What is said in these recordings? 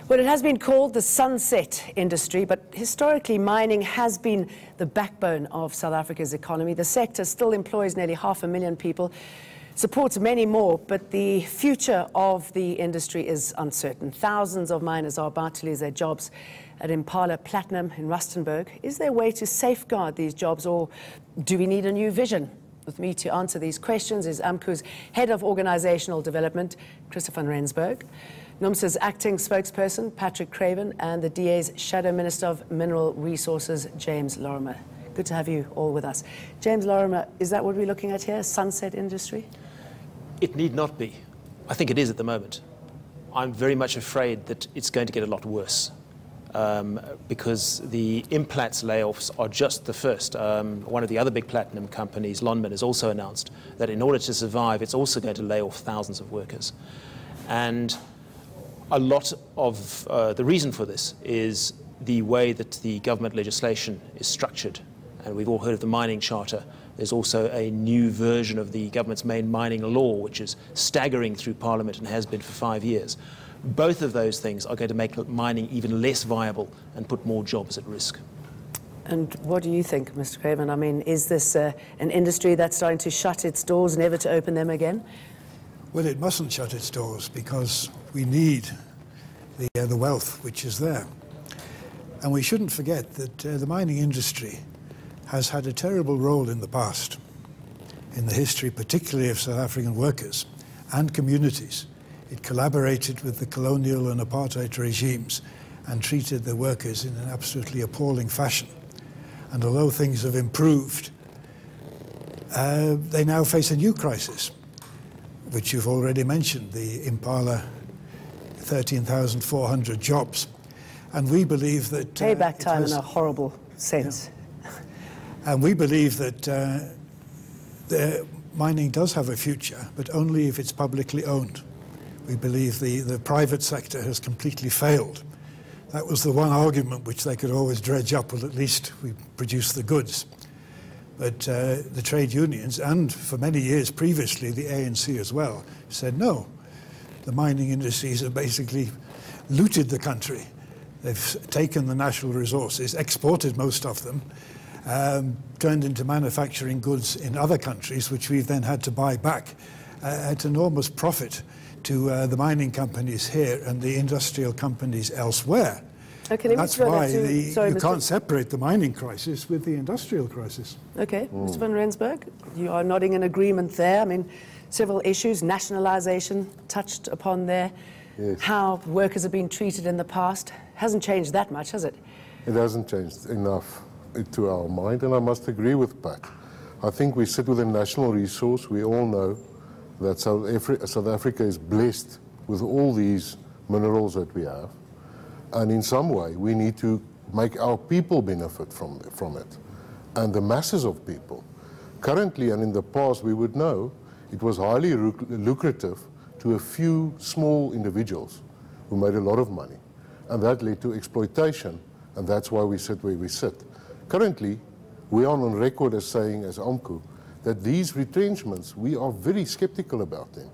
Well, it has been called the sunset industry, but historically mining has been the backbone of South Africa's economy. The sector still employs nearly 500,000 people, supports many more, but the future of the industry is uncertain. Thousands of miners are about to lose their jobs at Impala Platinum in Rustenburg. Is there a way to safeguard these jobs, or do we need a new vision? With me to answer these questions is AMCU's Head of Organisational Development, Christopher van Rensburg, NUMSA's acting spokesperson, Patrick Craven, and the DA's Shadow Minister of Mineral Resources, James Lorimer. Good to have you all with us. James Lorimer, is that what we're looking at here, sunset industry? It need not be. I think it is at the moment. I'm very much afraid that it's going to get a lot worse because the Implats layoffs are just the first. One of the other big platinum companies, Lonmin, has also announced that in order to survive, it's also going to lay off thousands of workers. And a lot of the reason for this is the way that the government legislation is structured. And we've all heard of the mining charter. There's also a new version of the government's main mining law, which is staggering through Parliament and has been for 5 years. Both of those things are going to make mining even less viable and put more jobs at risk. And what do you think, Mr. Craven? I mean, is this an industry that's starting to shut its doors, never to open them again? Well, it mustn't shut its doors because we need the wealth which is there. And we shouldn't forget that the mining industry has had a terrible role in the past, in the history particularly of South African workers and communities. It collaborated with the colonial and apartheid regimes and treated the workers in an absolutely appalling fashion. And although things have improved, they now face a new crisis, which you've already mentioned, the Impala 13,400 jobs. And we believe that... Payback time in a horrible sense. Yeah. And we believe that the mining does have a future, but only if it's publicly owned. We believe the private sector has completely failed. That was the one argument which they could always dredge up, well, at least we produce the goods. But the trade unions, and for many years previously the ANC as well, said no. The mining industries have basically looted the country. They've taken the national resources, exported most of them, turned into manufacturing goods in other countries, which we've then had to buy back at enormous profit to the mining companies here and the industrial companies elsewhere. Okay, that's why you can't separate the mining crisis with the industrial crisis. Okay, Mr. van Rensburg, you are nodding in agreement there. I mean, several issues, nationalisation touched upon there. Yes. How workers have been treated in the past. Hasn't changed that much, has it? It hasn't changed enough to our mind, and I must agree with Pat. I think we sit with a national resource. We all know that South Africa is blessed with all these minerals that we have, and in some way we need to make our people benefit from it, and the masses of people. Currently, and in the past, we would know it was highly lucrative to a few small individuals who made a lot of money, and that led to exploitation, and that's why we sit where we sit. Currently, we are on record as saying, as AMCU, that these retrenchments, we are very skeptical about them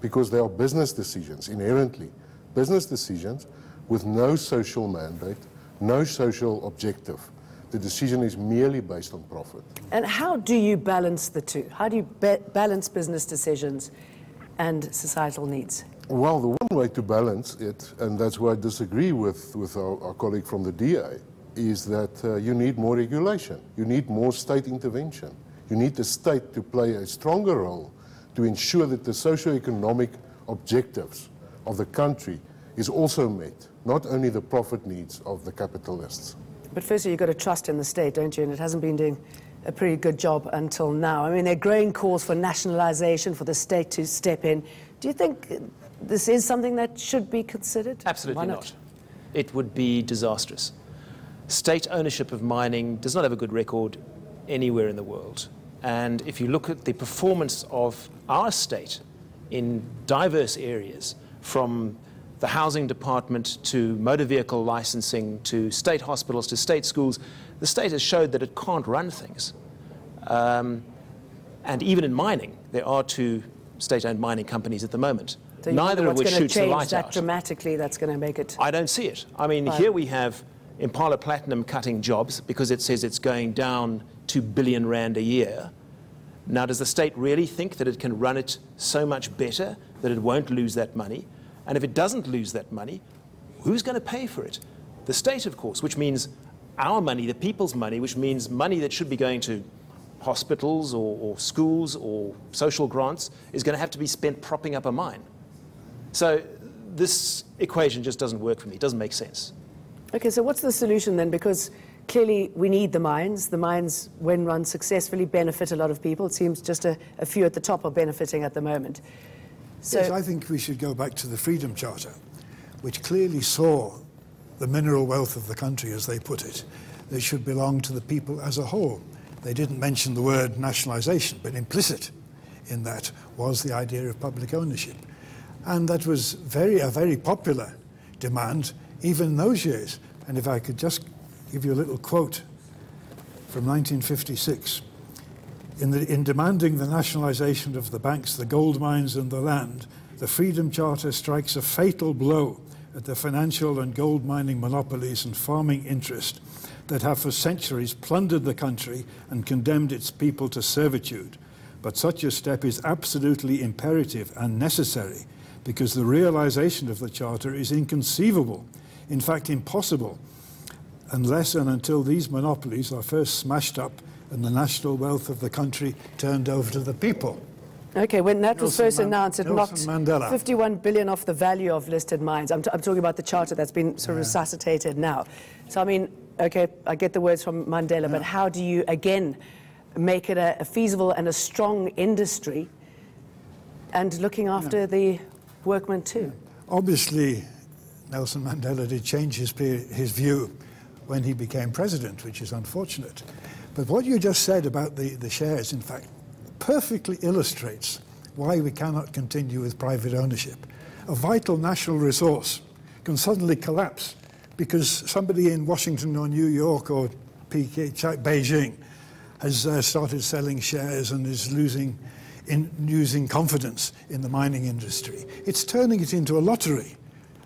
because they are business decisions, inherently. Business decisions with no social mandate, no social objective. The decision is merely based on profit. And how do you balance the two? How do you balance business decisions and societal needs? Well, the one way to balance it, and that's where I disagree with our colleague from the DA, is that you need more regulation. You need more state intervention. You need the state to play a stronger role to ensure that the socio-economic objectives of the country is also met, not only the profit needs of the capitalists. But firstly, you've got to trust in the state, don't you? And it hasn't been doing a pretty good job until now. I mean, there are growing calls for nationalisation, for the state to step in. Do you think this is something that should be considered? Absolutely not. It would be disastrous. State ownership of mining does not have a good record anywhere in the world. And if you look at the performance of our state in diverse areas, from the housing department to motor vehicle licensing to state hospitals to state schools, the state has showed that it can't run things. And even in mining, there are 2 state-owned mining companies at the moment. So you neither wonder of what's which going to shoots the change light that out. dramatically that's going to make it. I don't see it. I mean, Right. here we have Impala Platinum cutting jobs because it says it's going down 2 billion rand a year. Now, does the state really think that it can run it so much better that it won't lose that money? And if it doesn't lose that money, who's going to pay for it? The state, of course, which means our money, the people's money, which means money that should be going to hospitals or schools or social grants, is going to have to be spent propping up a mine. So this equation just doesn't work for me. It doesn't make sense. Okay, so what's the solution then? Because clearly we need the mines. The mines, when run successfully, benefit a lot of people. It seems just a few at the top are benefiting at the moment. So Yes, I think we should go back to the Freedom Charter, which clearly saw the mineral wealth of the country, as they put it, that should belong to the people as a whole. They didn't mention the word nationalisation, but implicit in that was the idea of public ownership. And that was a very popular demand, even in those years. And if I could just give you a little quote from 1956. In demanding the nationalisation of the banks, the gold mines and the land, the Freedom Charter strikes a fatal blow at the financial and gold mining monopolies and farming interest that have for centuries plundered the country and condemned its people to servitude. But such a step is absolutely imperative and necessary because the realisation of the Charter is inconceivable, in fact impossible, unless and until these monopolies are first smashed up and the national wealth of the country turned over to the people. okay, when that was first announced, it knocked Mandela. 51 billion off the value of listed mines. I'm talking about the charter that's been sort of resuscitated now. So, I mean, okay, I get the words from Mandela, but how do you, again, make it a feasible and a strong industry and looking after the workmen too? Obviously, Nelson Mandela did change his view when he became president, which is unfortunate. But what you just said about the shares, in fact, perfectly illustrates why we cannot continue with private ownership. A vital national resource can suddenly collapse because somebody in Washington or New York or Beijing has started selling shares and is losing confidence in the mining industry. It's turning it into a lottery.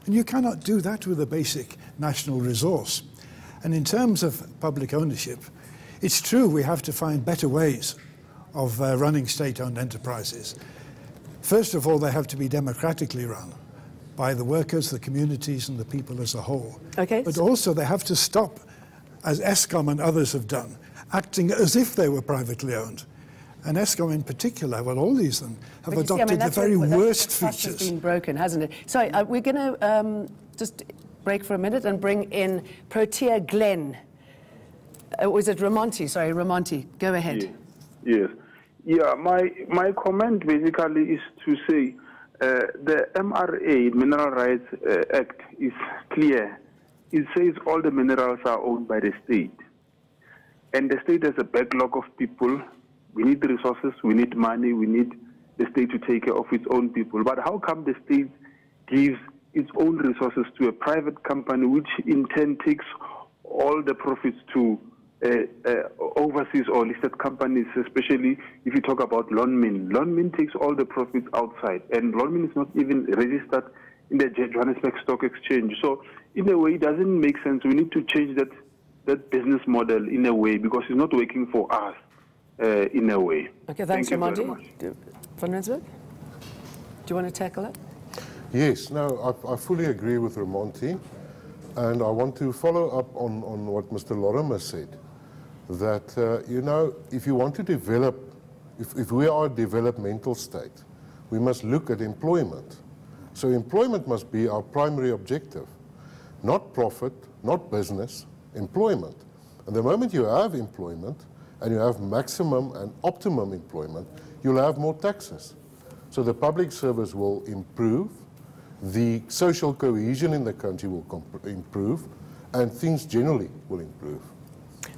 And you cannot do that with a basic national resource. And in terms of public ownership, it's true we have to find better ways of running state-owned enterprises. First of all, they have to be democratically run by the workers, the communities, and the people as a whole. Okay. But also they have to stop, as Eskom and others have done, acting as if they were privately owned. And Eskom in particular, well, all these of them, have But you see, adopted the very worst the trust has features. been broken, hasn't it? Sorry, we're going to just break for a minute and bring in Protea Glenn. Was it Ramonti? Sorry, Ramonti. Go ahead. Yes. Yeah, my comment basically is to say the MRA, Mineral Rights Act, is clear. It says all the minerals are owned by the state. And the state has a backlog of people. We need resources, we need money, we need the state to take care of its own people. But how come the state gives its own resources to a private company, which in turn takes all the profits to overseas or listed companies, especially if you talk about Lonmin. Lonmin takes all the profits outside, and Lonmin is not even registered in the Johannesburg Stock Exchange. So in a way, it doesn't make sense. We need to change that business model in a way, because it's not working for us in a way. Okay, thanks, Thank you very Ramonti. much. Van Rensburg? Do you want to tackle it? Yes, no, I fully agree with Ramonti, and I want to follow up on what Mr. Lorimer said, that, you know, if you want to develop, if we are a developmental state, we must look at employment. So employment must be our primary objective, not profit, not business, employment. And the moment you have employment, and you have maximum and optimum employment, you'll have more taxes. So the public service will improve, the social cohesion in the country will improve, and things generally will improve.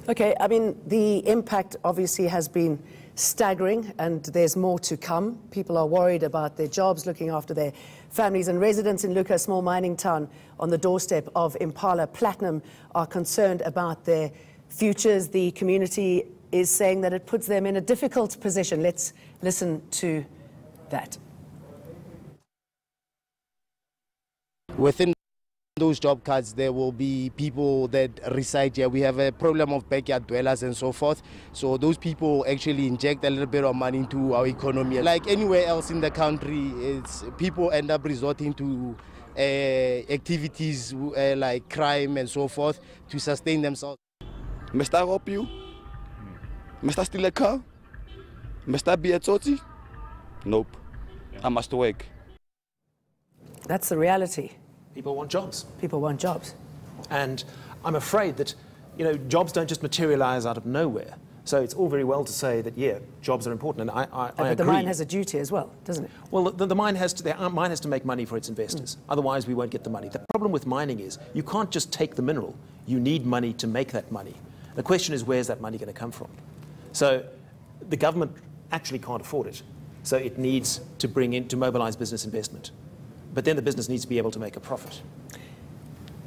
Okay, I mean, the impact obviously has been staggering, and there's more to come. People are worried about their jobs, looking after their families, and residents in Luca, a small mining town on the doorstep of Impala Platinum, are concerned about their futures. The community is saying that it puts them in a difficult position. Let's listen to that. Within those job cuts, there will be people that reside here. We have a problem of backyard dwellers and so forth. So those people actually inject a little bit of money into our economy. Like anywhere else in the country, people end up resorting to activities like crime and so forth to sustain themselves. Must I rob you? Must I steal a car? Must I be a tsotsi? Nope. I must work. That's the reality. People want jobs. People want jobs. And I'm afraid that, jobs don't just materialize out of nowhere. So it's all very well to say that, yeah, jobs are important, and I But agree. the mine has a duty as well, doesn't it? Well, the mine has to make money for its investors. Otherwise, we won't get the money. The problem with mining is you can't just take the mineral. You need money to make that money. The question is, where's that money going to come from? So the government actually can't afford it. So it needs to mobilize business investment. But then the business needs to be able to make a profit.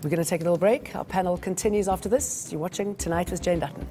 We're going to take a little break. Our panel continues after this. You're watching Tonight with Jane Dutton.